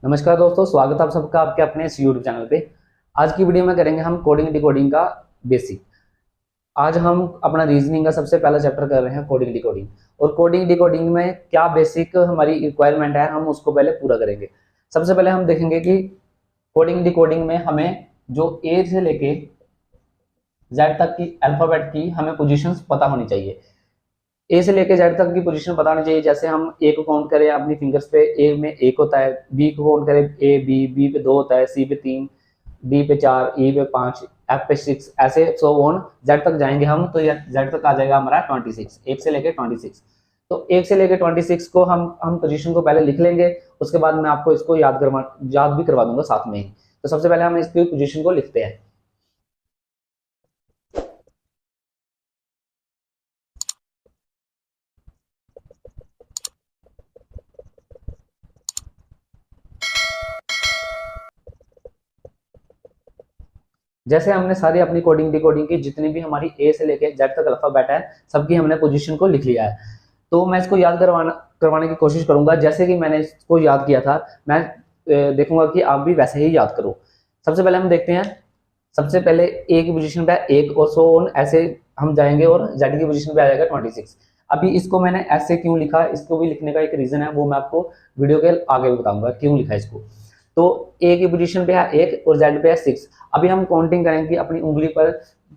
नमस्कार दोस्तों, स्वागत है आप सबका आपके अपने इस यूट्यूब चैनल पे। आज की वीडियो में करेंगे हम कोडिंग डिकोडिंग का बेसिक। आज हम अपना रीजनिंग का सबसे पहला चैप्टर कर रहे हैं कोडिंग डिकोडिंग। और कोडिंग डिकोडिंग में क्या बेसिक हमारी रिक्वायरमेंट है हम उसको पहले पूरा करेंगे। सबसे पहले हम देखेंगे कि कोडिंग डिकोडिंग में हमें जो ए से लेके जेड तक की अल्फाबेट की हमें पोजीशंस पता होनी चाहिए। ए से लेके जेड तक की पोजीशन पता होनी चाहिए। जैसे हम ए को काउंट करें अपनी फिंगर्स पे, ए में एक होता है। बी को काउंट करें, ए बी, बी पे दो होता है, सी पे तीन, डी पे चार, ई पे पांच, एफ पे सिक्स, ऐसे सो ऑन जेड तक जाएंगे हम तो जेड तक आ जाएगा हमारा 26, एक से लेके 26। तो एक से लेके 26 को हम पोजीशन को पहले लिख लेंगे। उसके बाद मैं आपको इसको याद भी करवा दूंगा साथ में ही। तो सबसे पहले हम इसकी पोजीशन को लिखते हैं। जैसे हमने सारी अपनी कोडिंग डिकोडिंग की जितनी भी हमारी ए से लेके जेड तक अल्फाबेट है, सबकी हमने पोजीशन को लिख लिया है। तो मैं इसको याद करवाने की कोशिश करूंगा जैसे कि मैंने इसको याद किया था। मैं देखूंगा कि आप भी वैसे ही याद करो। सबसे पहले हम देखते हैं। सबसे पहले ए की पोजीशन पे एक और सो ऑन ऐसे हम जाएंगे और जेड की पोजीशन पे आ जाएगा 26। अभी इसको मैंने ऐसे क्यों लिखा, इसको भी लिखने का एक रीजन है, वो मैं आपको वीडियो के आगे बताऊंगा क्यों लिखा इसको। तो ए की पोजीशन पे है एक और जेड पे है 6। अभी हम काउंटिंग करेंगे अपनी उंगली पर।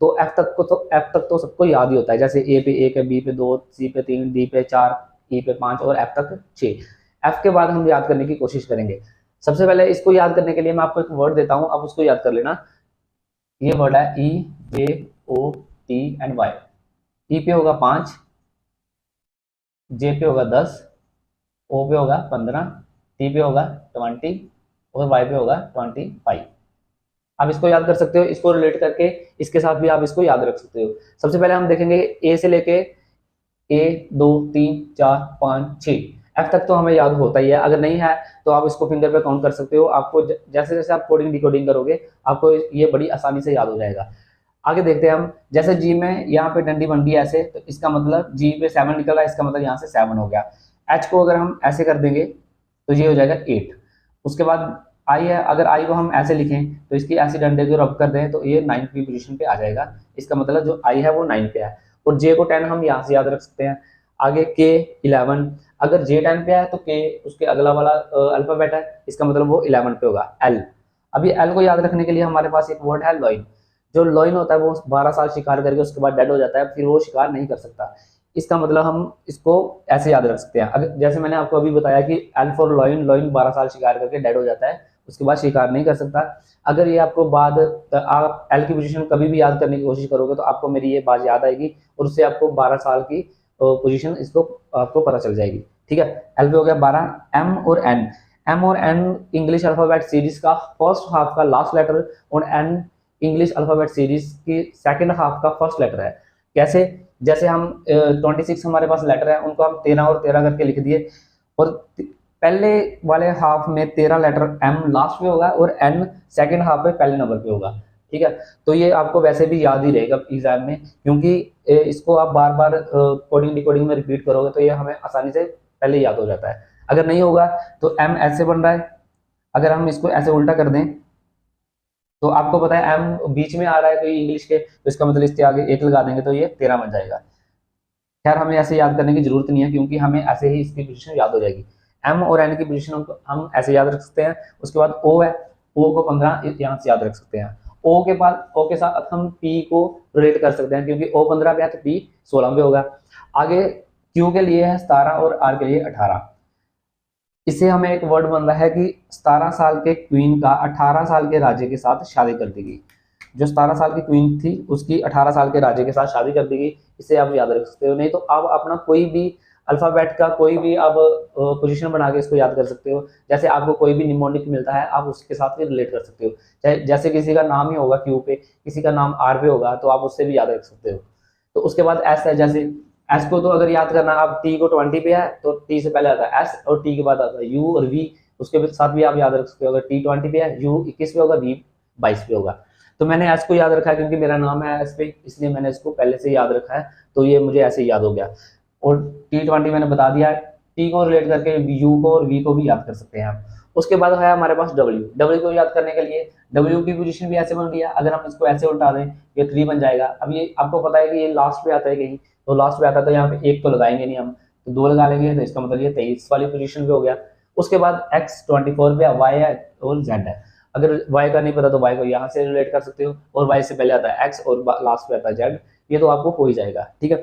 तो एफ तक तो सबको याद ही होता है। जैसे ए पे एक है, बी पे दो, सी पे तीन, डी पे चार, ई पे पांच और एफ तक 6। एफ के बाद हम याद करने की कोशिश करेंगे। सबसे पहले इसको याद करने के लिए मैं आपको एक वर्ड देता हूं, अब उसको याद कर लेना। ये वर्ड है ई जे ओ टी एंड वाई। ई पे होगा 5, जे पे होगा 10, ओ पे होगा 15, टी पे होगा 20 और वाई पे होगा 25। आप इसको याद कर सकते हो। इसको रिलेट करके इसके साथ भी आप इसको याद रख सकते हो। सबसे पहले हम देखेंगे ए से लेके ए 2 3 4 5 6 एफ तक तो हमें याद होता ही है। अगर नहीं है तो आप इसको फिंगर पे काउंट कर सकते हो। आपको जैसे जैसे आप कोडिंग डिकोडिंग करोगे आपको ये बड़ी आसानी से याद हो जाएगा। आगे देखते हैं हम। जैसे जी में यहाँ पे डंडी बंडी ऐसे, तो इसका मतलब जी पे 7 निकल रहा है, इसका मतलब यहाँ से 7 हो गया। एच को अगर हम ऐसे कर देंगे तो ये हो जाएगा 8। उसके बाद आई है, अगर आई को हम ऐसे लिखें तो इसकी ऐसी डंडे को रब कर दें तो ये 9 की पोजीशन पे आ जाएगा। इसका मतलब जो आई है वो 9 पे है। और जे को 10 हम यहाँ से याद रख सकते हैं। आगे के 11, अगर जे 10 पे है तो के उसके अगला वाला अल्फाबेट है, इसका मतलब वो 11 पे होगा, एल। अभी एल को याद रखने के लिए हमारे पास एक वर्ड है लॉइन। जो लॉइन होता है वो 12 साल शिकार करके उसके बाद डेड हो जाता है, फिर वो शिकार नहीं कर सकता। इसका मतलब हम इसको ऐसे याद रख सकते हैं। अगर जैसे मैंने आपको अभी बताया कि एल फॉर लॉइन, लॉइन 12 साल शिकार करके डेड हो जाता है, उसके बाद शिकार नहीं कर सकता। अगर ये आपको बाद आप एल की पोजीशन कभी भी याद करने की कोशिश करोगे तो आपको मेरी ये बात याद आएगी और उससे आपको 12 साल की पोजीशन इसको आपको पता चल जाएगी। ठीक है, एल पे हो गया 12। एम और एन, एम और एन इंग्लिश अल्फाबेट सीरीज का फर्स्ट हाफ का लास्ट लेटर और एन इंग्लिश अल्फाबेट सीरीज की सेकंड हाफ का फर्स्ट लेटर है। कैसे? जैसे हम 26 हमारे पास लेटर है, उनको हम 13 और 13 करके लिख दिए। और पहले वाले हाफ में 13 लेटर एम लास्ट में होगा और एन सेकंड हाफ में पहले नंबर पे होगा। ठीक है, तो ये आपको वैसे भी याद ही रहेगा एग्जाम में, क्योंकि इसको आप बार बार कोडिंग डिकोडिंग में रिपीट करोगे तो ये हमें आसानी से पहले याद हो जाता है। अगर नहीं होगा तो एम ऐसे बन रहा है, अगर हम इसको ऐसे उल्टा कर दें तो आपको पता है एम बीच में आ रहा है कोई इंग्लिश के, तो इसका मतलब इसके आगे एक लगा देंगे तो ये 13 बन जाएगा। खैर हमें ऐसे याद करने की जरूरत नहीं है क्योंकि हमें ऐसे ही इसकी पोजीशन याद हो जाएगी। एम और एन की पोजीशन हम ऐसे याद रख सकते हैं। उसके बाद ओ है, ओ को 15 यहाँ से याद रख सकते हैं। ओ के बाद ओ के साथ हम पी को रिलेट कर सकते हैं क्योंकि ओ 15 पे है तो पी 16 पे होगा। आगे क्यू के लिए है 17 और आर के लिए 18। इससे हमें एक वर्ड बन रहा है कि 17 साल के क्वीन का 18 साल के राजे के साथ शादी कर दी गई। जो 17 साल की क्वीन थी उसकी 18 साल के राजे के साथ शादी कर दी गई। इसे आप याद रख सकते हो। नहीं तो आप अपना कोई भी अल्फाबेट का कोई भी आप पोजीशन बना के इसको याद कर सकते हो। जैसे आपको कोई भी निमोनिक मिलता है आप उसके साथ भी रिलेट कर सकते हो। जैसे किसी का नाम ही होगा क्यू पे, किसी का नाम आर पे होगा, तो आप उससे भी याद रख सकते हो। तो उसके बाद एस है। जैसे एस को तो अगर याद करना, आप टी को 20 पे है तो टी से पहले आता है एस और टी के बाद आता है यू और वी, उसके साथ भी आप याद रख सकते हो। अगर टी 20 पे है, यू 21 पे होगा, वी 22 पे होगा। तो मैंने एस को याद रखा है क्योंकि मेरा नाम है एस पे, इसलिए मैंने इसको पहले से याद रखा है, तो ये मुझे ऐसे याद हो गया। और टी 20 मैंने बता दिया। टी को रिलेट करके यू को और वी को भी याद कर सकते हैं आप। उसके बाद है हमारे पास डब्ल्यू। डब्ल्यू को याद करने के लिए डब्ल्यू की पोजीशन भी ऐसे बन गया, अगर हम इसको ऐसे उल्टा दें ये 3 बन जाएगा। अब ये आपको पता है कि ये लास्ट पे आता है कहीं, तो लास्ट पे आता है तो यहाँ पे 1 तो लगाएंगे नहीं हम, तो 2 लगा लेंगे, तो इसका मतलब ये 23 वाली पोजीशन पे हो गया। उसके बाद एक्स 24 पे, वाई है और जेड है। अगर वाई का नहीं पता तो वाई को यहाँ से रिलेट कर सकते हो, और वाई से पहले आता है एक्स और लास्ट पे आता है जेड, ये तो आपको हो ही जाएगा। ठीक है,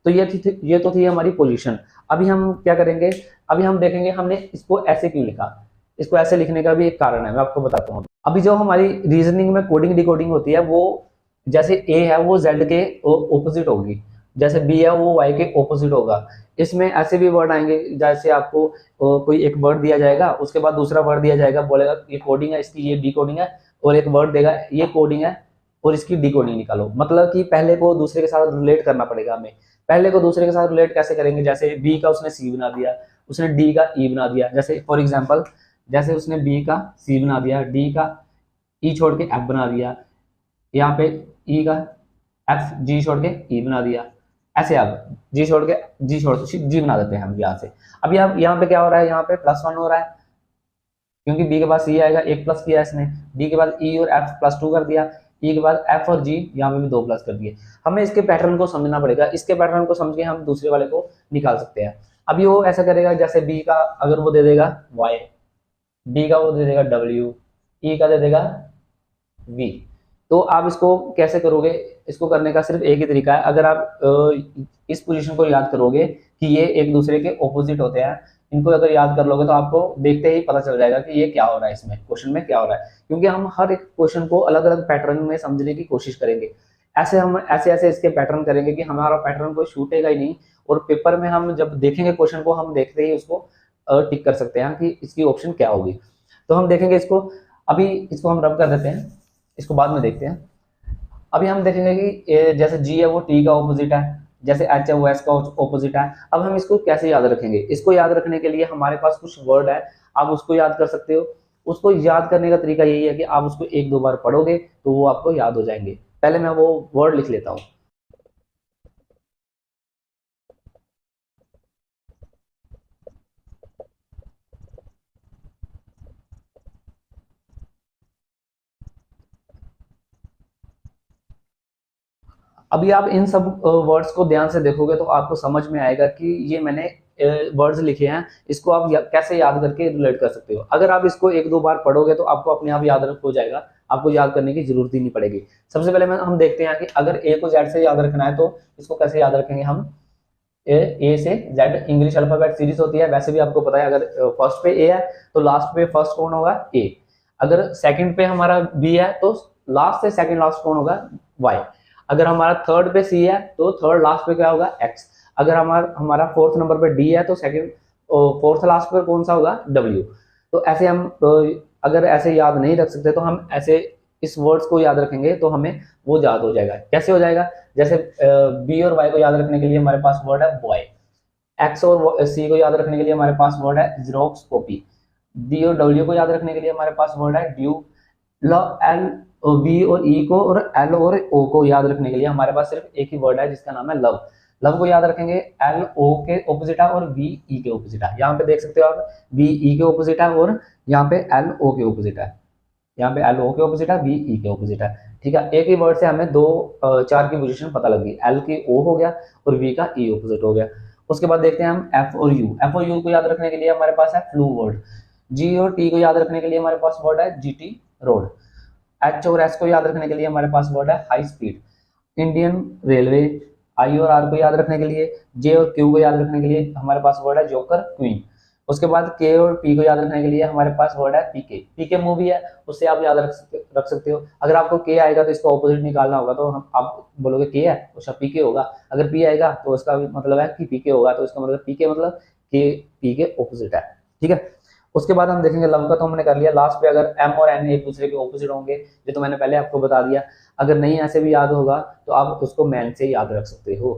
तो ये तो थी हमारी पोजीशन। अभी हम क्या करेंगे, अभी हम देखेंगे हमने इसको ऐसे क्यों लिखा। इसको ऐसे लिखने का भी एक कारण है, मैं आपको बताता हूँ। अभी जो हमारी रीजनिंग में कोडिंग डिकोडिंग होती है, वो जैसे ए है वो जेड के ऑपोजिट होगी, जैसे बी है वो वाई के ऑपोजिट होगा। इसमें ऐसे भी वर्ड आएंगे, जैसे आपको कोई एक वर्ड दिया जाएगा, उसके बाद दूसरा वर्ड दिया जाएगा, बोलेगा ये कोडिंग है इसकी, ये डी कोडिंग है, और एक वर्ड देगा ये कोडिंग है और इसकी डी कोडिंग निकालो। मतलब कि पहले को दूसरे के साथ रिलेट करना पड़ेगा हमें। पहले को दूसरे के साथ रिलेट कैसे करेंगे, जैसे बी का उसने सी बना दिया, उसने डी का ई बना दिया। जैसे फॉर एग्जाम्पल, जैसे उसने बी का सी बना दिया, डी का ई छोड़ के एफ बना दिया, यहाँ पे ई का एफ जी छोड़ के ई बना दिया, ऐसे अब जी छोड़ के जी बना देते हैं हम यहाँ से। अब यहाँ पे क्या हो रहा है, यहाँ पे +1 हो रहा है, क्योंकि बी के पास ई आएगा, 1 प्लस किया इसने, डी के बाद ई और एफ +2 कर दिया, ई के बाद एफ और जी यहाँ पे भी 2 प्लस कर दिए। हमें इसके पैटर्न को समझना पड़ेगा, इसके पैटर्न को समझ के हम दूसरे वाले को निकाल सकते हैं। अभी वो ऐसा करेगा, जैसे बी का अगर वो दे देगा वाई, डी का वो दे देगा डब्ल्यू, ई का दे देगा वी, तो आप इसको कैसे करोगे, इसको करने का सिर्फ एक ही तरीका है। अगर आप इस पोजीशन को याद करोगे कि ये एक दूसरे के ऑपोजिट होते हैं, इनको अगर याद कर लोगे तो आपको देखते ही पता चल जाएगा कि ये क्या हो रहा है, इसमें क्वेश्चन में क्या हो रहा है, क्योंकि हम हर एक क्वेश्चन को अलग अलग पैटर्न में समझने की कोशिश करेंगे। हम ऐसे इसके पैटर्न करेंगे कि हमारा पैटर्न कोई छूटेगा ही नहीं, और पेपर में हम जब देखेंगे क्वेश्चन को, हम देखते ही उसको टिक कर सकते हैं कि इसकी ऑप्शन क्या होगी। तो हम देखेंगे इसको, अभी इसको हम रब कर देते हैं, इसको बाद में देखते हैं। अभी हम देखेंगे कि जैसे जी है वो टी का ऑपोजिट है, जैसे एच है वो एस का ऑपोजिट है। अब हम इसको कैसे याद रखेंगे, इसको याद रखने के लिए हमारे पास कुछ वर्ड है, आप उसको याद कर सकते हो। उसको याद करने का तरीका यही है कि आप उसको 1-2 बार पढ़ोगे तो वो आपको याद हो जाएंगे। पहले मैं वो वर्ड लिख लेता हूँ। अभी आप इन सब वर्ड्स को ध्यान से देखोगे तो आपको समझ में आएगा कि ये मैंने वर्ड्स लिखे हैं, इसको आप कैसे याद करके रिलेट कर सकते हो। अगर आप इसको 1-2 बार पढ़ोगे तो आपको अपने आप याद हो जाएगा, आपको याद करने की जरूरत ही नहीं पड़ेगी। सबसे पहले हम देखते हैं कि अगर ए को जेड से याद रखना है तो इसको कैसे याद रखेंगे हम। ए से जेड इंग्लिश अल्फाबेट सीरीज होती है, वैसे भी आपको पता है, अगर फर्स्ट पे ए है तो लास्ट पे फर्स्ट कौन होगा, ए। अगर सेकंड पे हमारा बी है तो लास्ट से सेकंड लास्ट कौन होगा, वाई। अगर हमारा थर्ड पे सी है तो थर्ड लास्ट पे क्या होगा, एक्स। अगर हमारा फोर्थ नंबर पे डी है तो सेकंड फोर्थ लास्ट पे कौन सा होगा, डब्ल्यू। तो ऐसे हम अगर ऐसे याद नहीं रख सकते तो हम ऐसे इस वर्ड्स को याद रखेंगे तो हमें वो याद हो जाएगा। कैसे हो जाएगा, जैसे बी और वाई को याद रखने के लिए हमारे पास वर्ड है बॉय, एक्स और सी को याद रखने के लिए हमारे पास वर्ड है जेरोक्स कॉपी, डी और डब्ल्यू को याद रखने के लिए हमारे पास वर्ड है ड्यू, एल बी और ई को और एल और ओ को याद रखने के लिए हमारे पास सिर्फ एक ही वर्ड है जिसका नाम है लव। लव को याद रखेंगे, एल ओ के ऑपोजिट है और बी ई के ऑपोजिट है। यहाँ पे देख सकते हो आप, बी ई के ऑपोजिट है और यहाँ पे एल ओ के ऑपोजिट है, यहाँ पे एल ओ के ऑपोजिट है, बी ई के ऑपोजिट है। ठीक है, एक ही वर्ड से हमें 2-4 की पोजीशन पता लग गई, एल की ओ हो गया और वी का ई ऑपोजिट हो गया। उसके बाद देखते हैं हम एफ और यू। एफ और यू को याद रखने के लिए हमारे पास है फ्लू वर्ड, जी और टी को याद रखने के लिए हमारे पास वर्ड है जी टी रोड, एच और एस को याद रखने के लिए हमारे पास वर्ड है हाई स्पीड, इंडियन रेलवे। आई और आर को याद रखने के लिए, जे और क्यू को याद रखने के लिए हमारे पास वर्ड है जोकर क्वीन। उसके बाद के और पी को याद रखने के लिए हमारे पास वर्ड है पीके। पीके मूवी है, उससे आप याद रख सकते हो। अगर आपको के आएगा तो इसका ऑपोजिट निकालना होगा, तो आप बोलोगे के है उसका पीके होगा। अगर पी आएगा तो उसका मतलब है कि पीके होगा, तो इसका मतलब पीके मतलब के पी के ऑपोजिट है। ठीक है, उसके बाद हम देखेंगे लव का तो हमने कर लिया। लास्ट पे अगर एम और एन एक दूसरे के ऑपोजिट होंगे, ये तो मैंने पहले आपको बता दिया। अगर नहीं ऐसे भी याद होगा तो आप उसको मैन से याद रख सकते हो।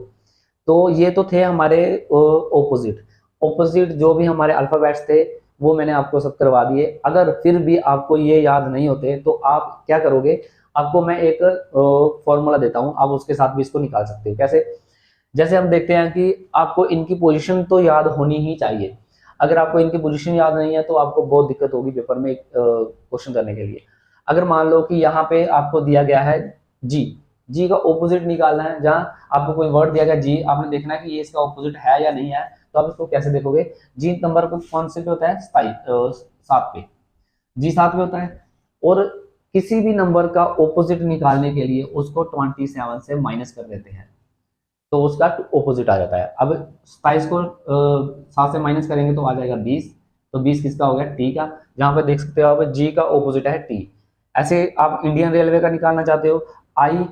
तो ये तो थे हमारे ऑपोजिट। ऑपोजिट जो भी हमारे अल्फाबेट्स थे वो मैंने आपको सब करवा दिए। अगर फिर भी आपको ये याद नहीं होते तो आप क्या करोगे, आपको मैं एक फॉर्मूला देता हूँ, आप उसके साथ भी इसको निकाल सकते हो। कैसे, जैसे हम देखते हैं कि आपको इनकी पोजीशन तो याद होनी ही चाहिए। अगर आपको इनकी पोजीशन याद नहीं है तो आपको बहुत दिक्कत होगी पेपर में क्वेश्चन करने के लिए। अगर मान लो कि यहाँ पे आपको दिया गया है जी, जी का ऑपोजिट निकालना है, जहाँ आपको कोई वर्ड दिया गया जी, आपने देखना है कि ये इसका ऑपोजिट है या नहीं है। तो आप इसको कैसे देखोगे, जी नंबर को कौन से पे होता है, 7 पे, जी 7 पे होता है। और किसी भी नंबर का ऑपोजिट निकालने के लिए उसको 27 से माइनस कर देते हैं तो उसका ऑपोजिट आ जाता है। अब 27 को 7 से माइनस करेंगे तो आ जाएगा 20। तो 20 किसका हो गया, टी का। जहां पर देख सकते हो आप जी का ऑपोजिट है टी। ऐसे आप इंडियन रेलवे का निकालना चाहते हो आई,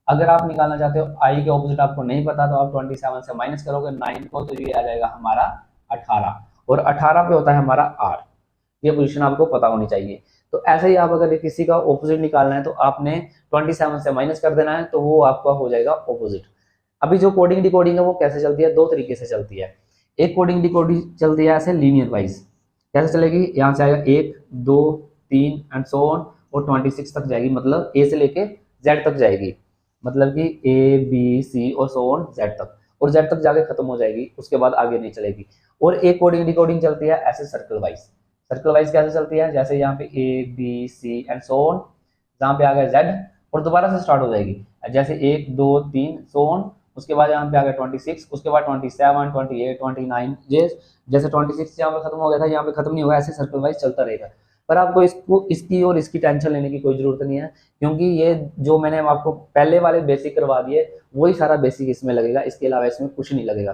अगर आप निकालना चाहते हो आई के ऑपोजिट आपको नहीं पता तो आप 27 से माइनस करोगे 9 को, तो ये आ जाएगा हमारा 18। और 18 पे होता है हमारा आर। ये पोजीशन आपको पता होनी चाहिए। तो ऐसे ही आप अगर किसी का ऑपोजिट निकालना है तो आपने 27 से माइनस कर देना है, तो वो आपका हो जाएगा ऑपोजिट। अभी जो कोडिंग डिकोडिंग है वो कैसे चलती है, 2 तरीके से चलती है। एक कोडिंग डिकोडिंग चलती है ऐसे लीनियर वाइज। कैसे चलेगी, यहाँ से आएगा 1 2 3 एंड सो ऑन, और 26 तक जाएगी, मतलब ए से लेके जेड तक जाएगी, मतलब कि ए बी सी और सो ऑन जेड तक, और जेड तक जाके खत्म हो जाएगी, उसके बाद आगे नहीं चलेगी। और एक कोडिंग डिकोडिंग चलती है ऐसे सर्कल वाइज। सर्कल वाइज कैसे चलती है, जैसे यहाँ पे A B C and so on, जहाँ पे आ गया जेड और दोबारा से स्टार्ट हो जाएगी, जैसे 1 2 3 सो ऑन, उसके बाद यहाँ पे आ गया 26, उसके बाद 27 28 29, ये जैसे 26 यहाँ पे खत्म हो गया था, यहाँ पे खत्म नहीं होगा, ऐसे सर्कल वाइज चलता रहेगा। पर आपको इसको इसकी और इसकी टेंशन लेने की कोई जरूरत नहीं है, क्योंकि ये जो मैंने आपको पहले वाले बेसिक करवा दिए वही सारा बेसिक इसमें लगेगा, इसके अलावा इसमें कुछ नहीं लगेगा।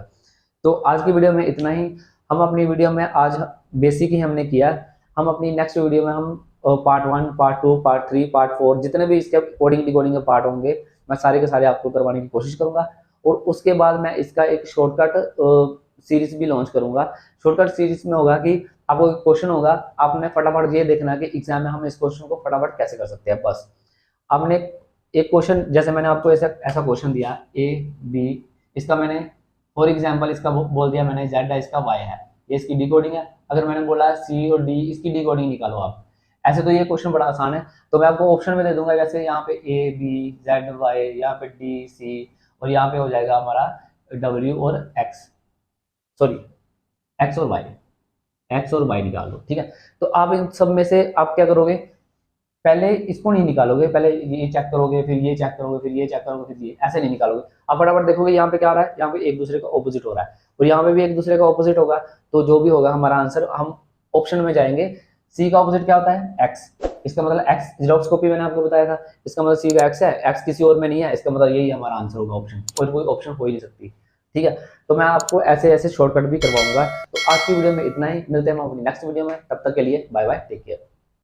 तो आज की वीडियो में इतना ही। हम अपनी वीडियो में आज बेसिक ही हमने किया। हम अपनी नेक्स्ट वीडियो में हम पार्ट 1 पार्ट 2 पार्ट 3 पार्ट 4 जितने भी इसके कोडिंग डिकोडिंग के पार्ट होंगे मैं सारे के सारे आपको करवाने की कोशिश करूंगा। और उसके बाद मैं इसका एक शॉर्टकट सीरीज भी लॉन्च करूंगा। शॉर्टकट सीरीज में होगा कि आपको एक क्वेश्चन होगा, आपने फटाफट ये देखना कि एग्जाम में हम इस क्वेश्चन को फटाफट कैसे कर सकते हैं। बस आपने एक क्वेश्चन, जैसे मैंने आपको ऐसा क्वेश्चन दिया ए बी, इसका मैंने फॉर एग्जाम्पल इसका बोल दिया मैंने जेड है, इसका वाई है, ये इसकी डिकोडिंग है। अगर मैंने बोला सी और डी, इसकी डिकोडिंग निकालो आप। ऐसे तो ये क्वेश्चन बड़ा आसान है, तो मैं आपको ऑप्शन में दे दूंगा, जैसे यहाँ पे ए बी जेड वाई, यहाँ पे डी सी, और यहाँ पे हो जाएगा हमारा डब्ल्यू और एक्स, सॉरी एक्स और वाई, एक्स और वाई निकाल लो, ठीक है। तो आप इन सब में से आप क्या करोगे, पहले इसको नहीं निकालोगे, पहले ये चेक करोगे, फिर ये चेक करोगे, फिर ये चेक करोगे, फिर ये, ऐसे नहीं निकालोगे। आप फटाफट देखोगे यहाँ पे क्या हो रहा है, यहाँ पे एक दूसरे का ऑपोजिट हो रहा है और यहाँ पे भी एक दूसरे का ऑपोजिट होगा, तो जो भी होगा हमारा आंसर, हम ऑप्शन में जाएंगे। सी का ऑपोजिट क्या होता है, एक्स, इसका मतलब एक्स, जीरोक्स कॉपी मैंने आपको बताया था, इसका मतलब सी का एक्स है, एक्स किसी और में नहीं है, इसका मतलब यही हमारा आंसर होगा ऑप्शन, और कोई ऑप्शन हो ही नहीं सकती, ठीक है। तो मैं आपको ऐसे ऐसे शॉर्टकट भी करवाऊंगा। तो आज की वीडियो में इतना ही, मिलते हैं हम अपनी नेक्स्ट वीडियो में, तब तक के लिए बाय बाय, टेक केयर।